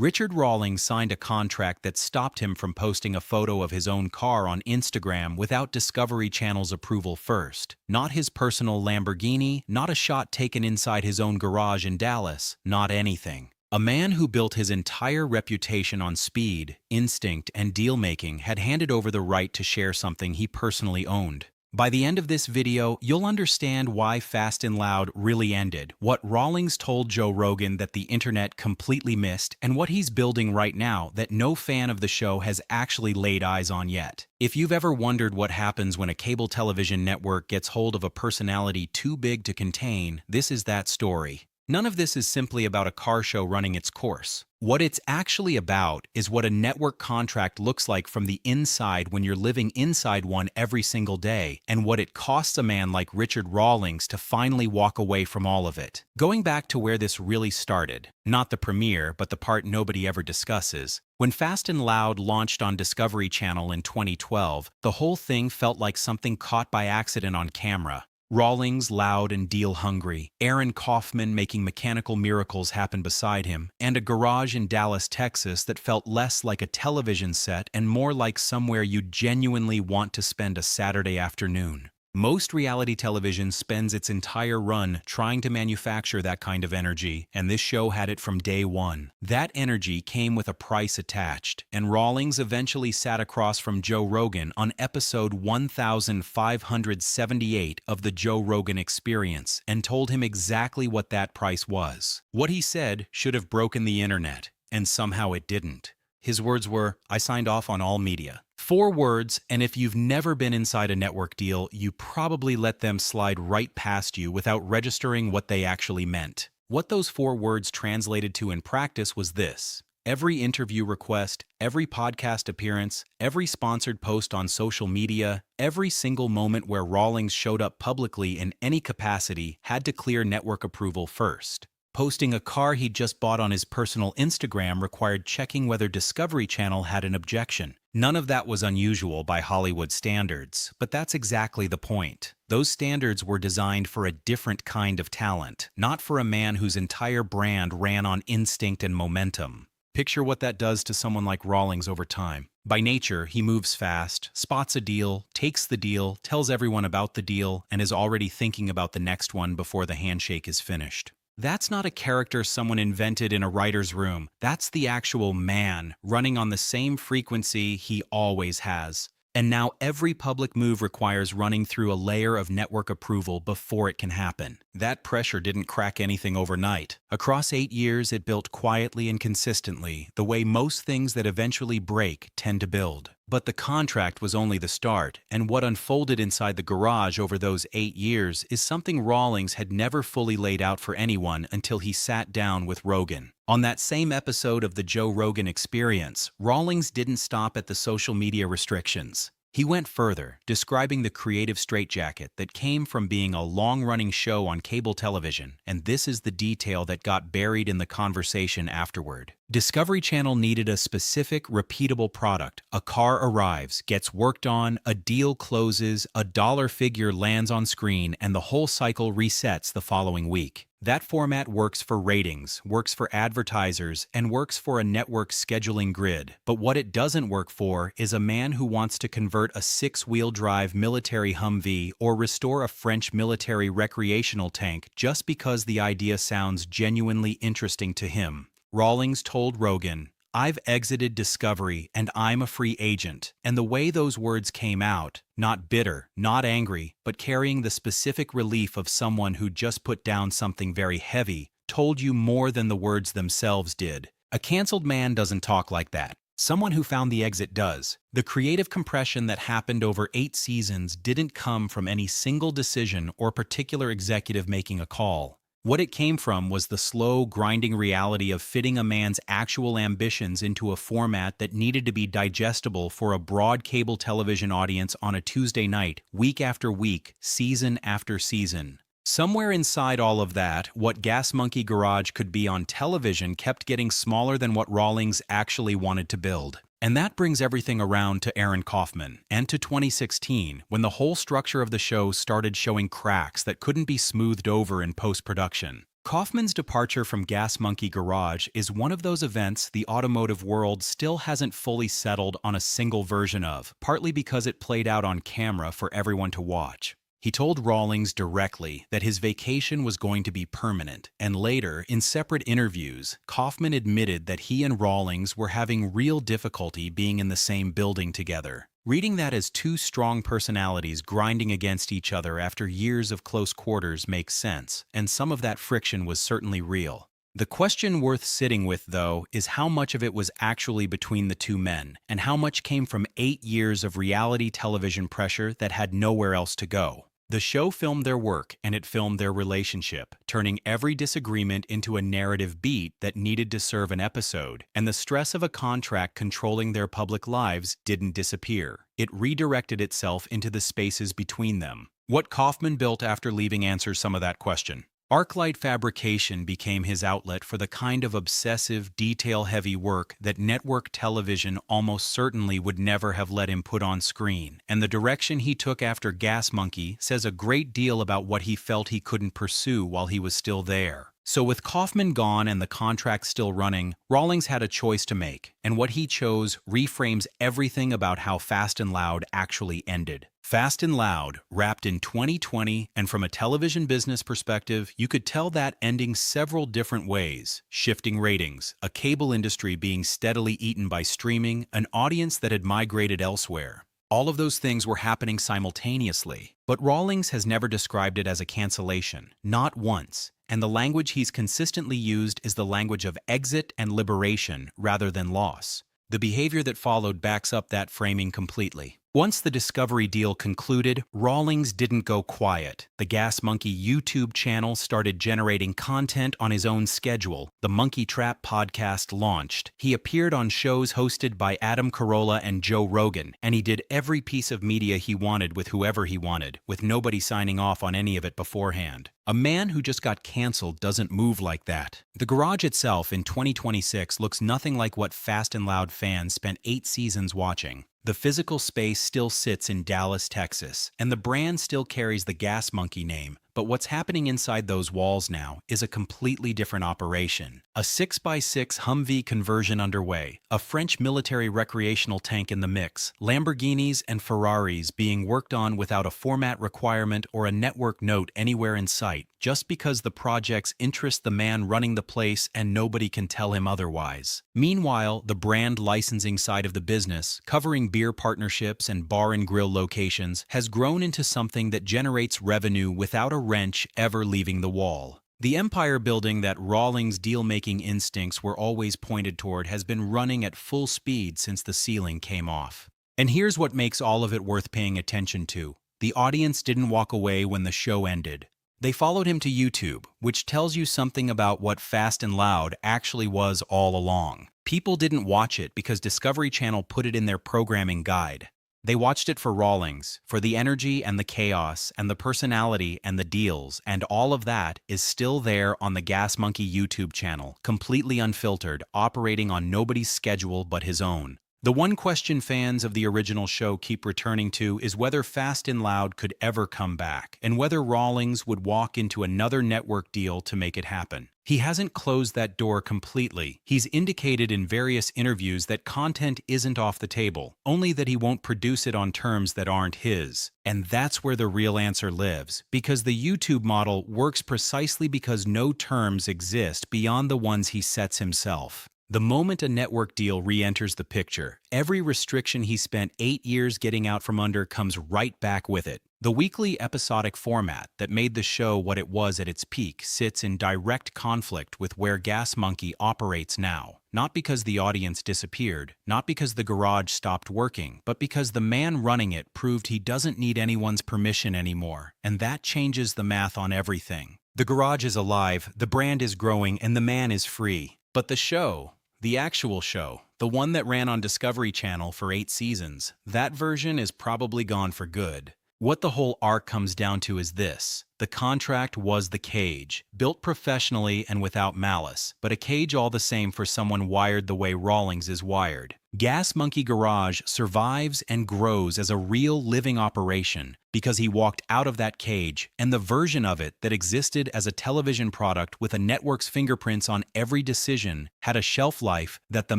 Richard Rawlings signed a contract that stopped him from posting a photo of his own car on Instagram without Discovery Channel's approval first. Not his personal Lamborghini, not a shot taken inside his own garage in Dallas, not anything. A man who built his entire reputation on speed, instinct, and deal-making had handed over the right to share something he personally owned. By the end of this video, you'll understand why Fast and Loud really ended, what Rawlings told Joe Rogan that the internet completely missed, and what he's building right now that no fan of the show has actually laid eyes on yet. If you've ever wondered what happens when a cable television network gets hold of a personality too big to contain, this is that story. None of this is simply about a car show running its course. What it's actually about is what a network contract looks like from the inside when you're living inside one every single day, and what it costs a man like Richard Rawlings to finally walk away from all of it. Going back to where this really started, not the premiere, but the part nobody ever discusses, when Fast and Loud launched on Discovery Channel in 2012, the whole thing felt like something caught by accident on camera. Rawlings loud and deal-hungry, Aaron Kaufman making mechanical miracles happen beside him, and a garage in Dallas, Texas that felt less like a television set and more like somewhere you genuinely want to spend a Saturday afternoon. Most reality television spends its entire run trying to manufacture that kind of energy, and this show had it from day one. That energy came with a price attached, and Rawlings eventually sat across from Joe Rogan on episode 1578 of the Joe Rogan Experience and told him exactly what that price was. What he said should have broken the internet, and somehow it didn't. His words were, "I signed off on all media." 4 words, and if you've never been inside a network deal, you probably let them slide right past you without registering what they actually meant. What those 4 words translated to in practice was this: every interview request, every podcast appearance, every sponsored post on social media, every single moment where Rawlings showed up publicly in any capacity had to clear network approval first. Posting a car he'd just bought on his personal Instagram required checking whether Discovery Channel had an objection. None of that was unusual by Hollywood standards, but that's exactly the point. Those standards were designed for a different kind of talent, not for a man whose entire brand ran on instinct and momentum. Picture what that does to someone like Rawlings over time. By nature, he moves fast, spots a deal, takes the deal, tells everyone about the deal, and is already thinking about the next one before the handshake is finished. That's not a character someone invented in a writer's room. That's the actual man, running on the same frequency he always has. And now every public move requires running through a layer of network approval before it can happen. That pressure didn't crack anything overnight. Across 8 years, it built quietly and consistently, the way most things that eventually break tend to build. But the contract was only the start, and what unfolded inside the garage over those 8 years is something Rawlings had never fully laid out for anyone until he sat down with Rogan. On that same episode of the Joe Rogan Experience, Rawlings didn't stop at the social media restrictions. He went further, describing the creative straitjacket that came from being a long-running show on cable television, and this is the detail that got buried in the conversation afterward. Discovery Channel needed a specific, repeatable product. A car arrives, gets worked on, a deal closes, a dollar figure lands on screen, and the whole cycle resets the following week. That format works for ratings, works for advertisers, and works for a network scheduling grid. But what it doesn't work for is a man who wants to convert a 6-wheel drive military Humvee or restore a French military recreational tank just because the idea sounds genuinely interesting to him. Rawlings told Rogan, "I've exited Discovery and I'm a free agent." And the way those words came out, not bitter, not angry, but carrying the specific relief of someone who just put down something very heavy, told you more than the words themselves did. A canceled man doesn't talk like that. Someone who found the exit does. The creative compression that happened over 8 seasons didn't come from any single decision or particular executive making a call. What it came from was the slow, grinding reality of fitting a man's actual ambitions into a format that needed to be digestible for a broad cable television audience on a Tuesday night, week after week, season after season. Somewhere inside all of that, what Gas Monkey Garage could be on television kept getting smaller than what Rawlings actually wanted to build. And that brings everything around to Aaron Kaufman, and to 2016, when the whole structure of the show started showing cracks that couldn't be smoothed over in post-production. Kaufman's departure from Gas Monkey Garage is one of those events the automotive world still hasn't fully settled on a single version of, partly because it played out on camera for everyone to watch. He told Rawlings directly that his vacation was going to be permanent, and later, in separate interviews, Kaufman admitted that he and Rawlings were having real difficulty being in the same building together. Reading that as two strong personalities grinding against each other after years of close quarters makes sense, and some of that friction was certainly real. The question worth sitting with, though, is how much of it was actually between the two men, and how much came from 8 years of reality television pressure that had nowhere else to go. The show filmed their work, and it filmed their relationship, turning every disagreement into a narrative beat that needed to serve an episode, and the stress of a contract controlling their public lives didn't disappear. It redirected itself into the spaces between them. What Kaufman built after leaving answers some of that question. Arclight fabrication became his outlet for the kind of obsessive, detail-heavy work that network television almost certainly would never have let him put on screen, and the direction he took after Gas Monkey says a great deal about what he felt he couldn't pursue while he was still there. So with Kaufman gone and the contract still running, Rawlings had a choice to make, and what he chose reframes everything about how Fast and Loud actually ended. Fast and Loud wrapped in 2020, and from a television business perspective, you could tell that ending several different ways. Shifting ratings, a cable industry being steadily eaten by streaming, an audience that had migrated elsewhere. All of those things were happening simultaneously, but Rawlings has never described it as a cancellation, not once. And the language he's consistently used is the language of exit and liberation rather than loss. The behavior that followed backs up that framing completely. Once the Discovery deal concluded, Rawlings didn't go quiet. The Gas Monkey YouTube channel started generating content on his own schedule. The Monkey Trap podcast launched. He appeared on shows hosted by Adam Carolla and Joe Rogan, and he did every piece of media he wanted with whoever he wanted, with nobody signing off on any of it beforehand. A man who just got canceled doesn't move like that. The Garage itself in 2026 looks nothing like what Fast and Loud fans spent 8 seasons watching. The physical space still sits in Dallas, Texas, and the brand still carries the Gas Monkey name, but what's happening inside those walls now is a completely different operation. A 6x6 Humvee conversion underway, a French military recreational tank in the mix, Lamborghinis and Ferraris being worked on without a format requirement or a network note anywhere in sight, just because the projects interest the man running the place and nobody can tell him otherwise. Meanwhile, the brand licensing side of the business, covering beer partnerships and bar and grill locations, has grown into something that generates revenue without a wrench ever leaving the wall. The empire building that Rawlings' deal-making instincts were always pointed toward has been running at full speed since the ceiling came off. And here's what makes all of it worth paying attention to. The audience didn't walk away when the show ended. They followed him to YouTube, which tells you something about what Fast and Loud actually was all along. People didn't watch it because Discovery Channel put it in their programming guide. They watched it for Rawlings, for the energy and the chaos and the personality and the deals, and all of that is still there on the Gas Monkey YouTube channel, completely unfiltered, operating on nobody's schedule but his own. The one question fans of the original show keep returning to is whether Fast and Loud could ever come back, and whether Rawlings would walk into another network deal to make it happen. He hasn't closed that door completely. He's indicated in various interviews that content isn't off the table, only that he won't produce it on terms that aren't his. And that's where the real answer lives, because the YouTube model works precisely because no terms exist beyond the ones he sets himself. The moment a network deal re-enters the picture, every restriction he spent 8 years getting out from under comes right back with it. The weekly episodic format that made the show what it was at its peak sits in direct conflict with where Gas Monkey operates now. Not because the audience disappeared, not because the garage stopped working, but because the man running it proved he doesn't need anyone's permission anymore, and that changes the math on everything. The garage is alive, the brand is growing, and the man is free. But the show, the actual show, the one that ran on Discovery Channel for 8 seasons, that version is probably gone for good. What the whole arc comes down to is this. The contract was the cage, built professionally and without malice, but a cage all the same for someone wired the way Rawlings is wired. Gas Monkey Garage survives and grows as a real living operation because he walked out of that cage, and the version of it that existed as a television product with a network's fingerprints on every decision had a shelf life that the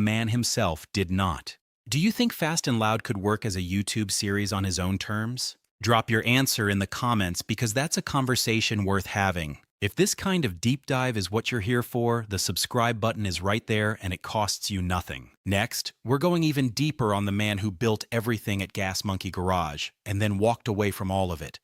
man himself did not. Do you think Fast and Loud could work as a YouTube series on his own terms? Drop your answer in the comments because that's a conversation worth having. If this kind of deep dive is what you're here for, the subscribe button is right there and it costs you nothing. Next, we're going even deeper on the man who built everything at Gas Monkey Garage and then walked away from all of it.